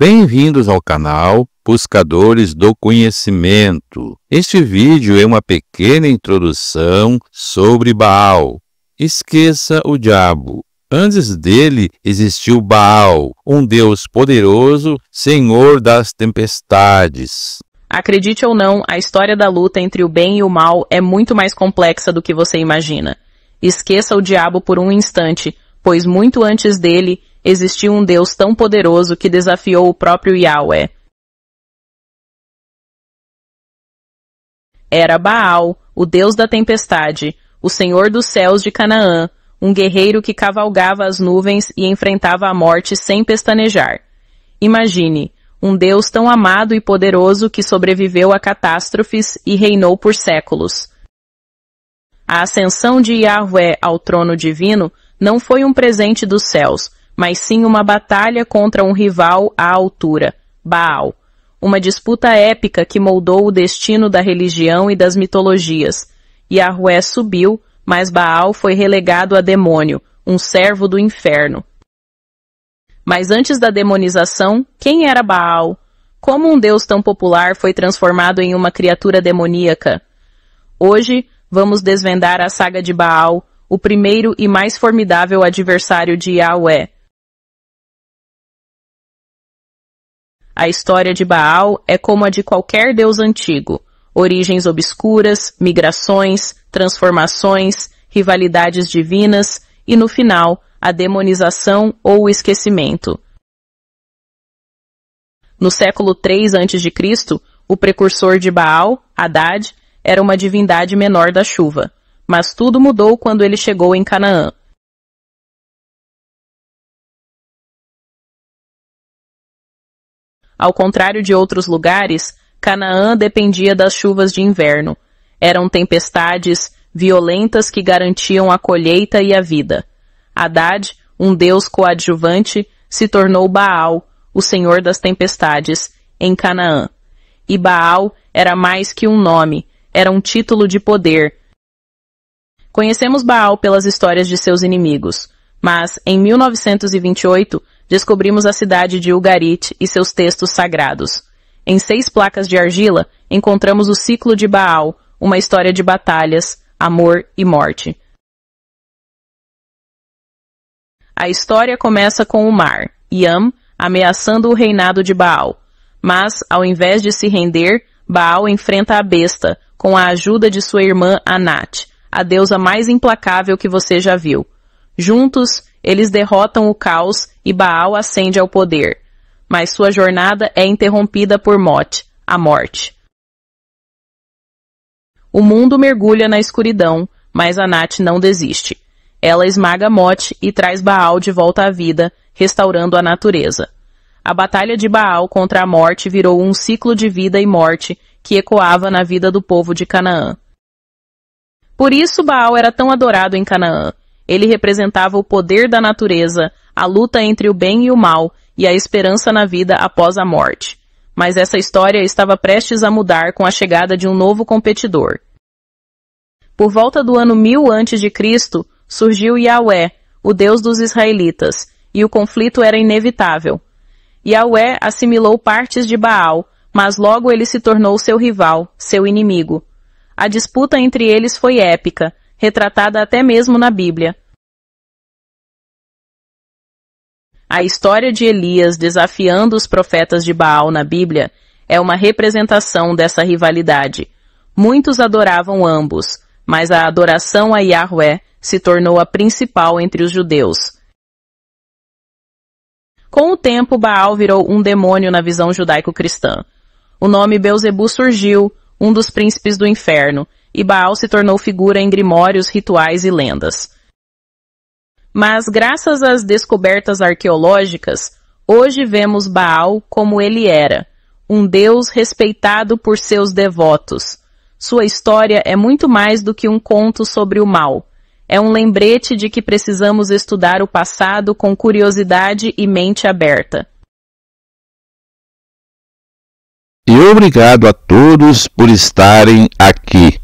Bem-vindos ao canal Buscadores do Conhecimento. Este vídeo é uma pequena introdução sobre Baal. Esqueça o diabo. Antes dele existiu Baal, um deus poderoso, senhor das tempestades. Acredite ou não, a história da luta entre o bem e o mal é muito mais complexa do que você imagina. Esqueça o diabo por um instante, pois muito antes dele existiu um Deus tão poderoso que desafiou o próprio Yahweh. Era Baal, o Deus da tempestade, o Senhor dos céus de Canaã, um guerreiro que cavalgava as nuvens e enfrentava a morte sem pestanejar. Imagine, um Deus tão amado e poderoso que sobreviveu a catástrofes e reinou por séculos. A ascensão de Yahweh ao trono divino não foi um presente dos céus, mas sim uma batalha contra um rival à altura, Baal. Uma disputa épica que moldou o destino da religião e das mitologias. Yahweh subiu, mas Baal foi relegado a demônio, um servo do inferno. Mas antes da demonização, quem era Baal? Como um deus tão popular foi transformado em uma criatura demoníaca? Hoje, vamos desvendar a saga de Baal, o primeiro e mais formidável adversário de Yahweh. A história de Baal é como a de qualquer deus antigo. Origens obscuras, migrações, transformações, rivalidades divinas e, no final, a demonização ou o esquecimento. No século III a.C., o precursor de Baal, Hadad, era uma divindade menor da chuva. Mas tudo mudou quando ele chegou em Canaã. Ao contrário de outros lugares, Canaã dependia das chuvas de inverno. Eram tempestades violentas que garantiam a colheita e a vida. Hadad, um deus coadjuvante, se tornou Baal, o senhor das tempestades, em Canaã. E Baal era mais que um nome, era um título de poder. Conhecemos Baal pelas histórias de seus inimigos, mas, em 1928, descobrimos a cidade de Ugarit e seus textos sagrados. Em 6 placas de argila, encontramos o ciclo de Baal, uma história de batalhas, amor e morte. A história começa com o mar, Yam, ameaçando o reinado de Baal. Mas, ao invés de se render, Baal enfrenta a besta, com a ajuda de sua irmã Anat, a deusa mais implacável que você já viu. Juntos, eles derrotam o caos e Baal ascende ao poder. Mas sua jornada é interrompida por Mot, a morte. O mundo mergulha na escuridão, mas Anat não desiste. Ela esmaga Mot e traz Baal de volta à vida, restaurando a natureza. A batalha de Baal contra a morte virou um ciclo de vida e morte que ecoava na vida do povo de Canaã. Por isso Baal era tão adorado em Canaã. Ele representava o poder da natureza, a luta entre o bem e o mal e a esperança na vida após a morte. Mas essa história estava prestes a mudar com a chegada de um novo competidor. Por volta do ano 1000 a.C., surgiu Yahweh, o Deus dos israelitas, e o conflito era inevitável. Yahweh assimilou partes de Baal, mas logo ele se tornou seu rival, seu inimigo. A disputa entre eles foi épica, retratada até mesmo na Bíblia. A história de Elias desafiando os profetas de Baal na Bíblia é uma representação dessa rivalidade. Muitos adoravam ambos, mas a adoração a Yahweh se tornou a principal entre os judeus. Com o tempo, Baal virou um demônio na visão judaico-cristã. O nome Belzebu surgiu, um dos príncipes do inferno, e Baal se tornou figura em grimórios, rituais e lendas. Mas, graças às descobertas arqueológicas, hoje vemos Baal como ele era, um deus respeitado por seus devotos. Sua história é muito mais do que um conto sobre o mal. É um lembrete de que precisamos estudar o passado com curiosidade e mente aberta. E obrigado a todos por estarem aqui.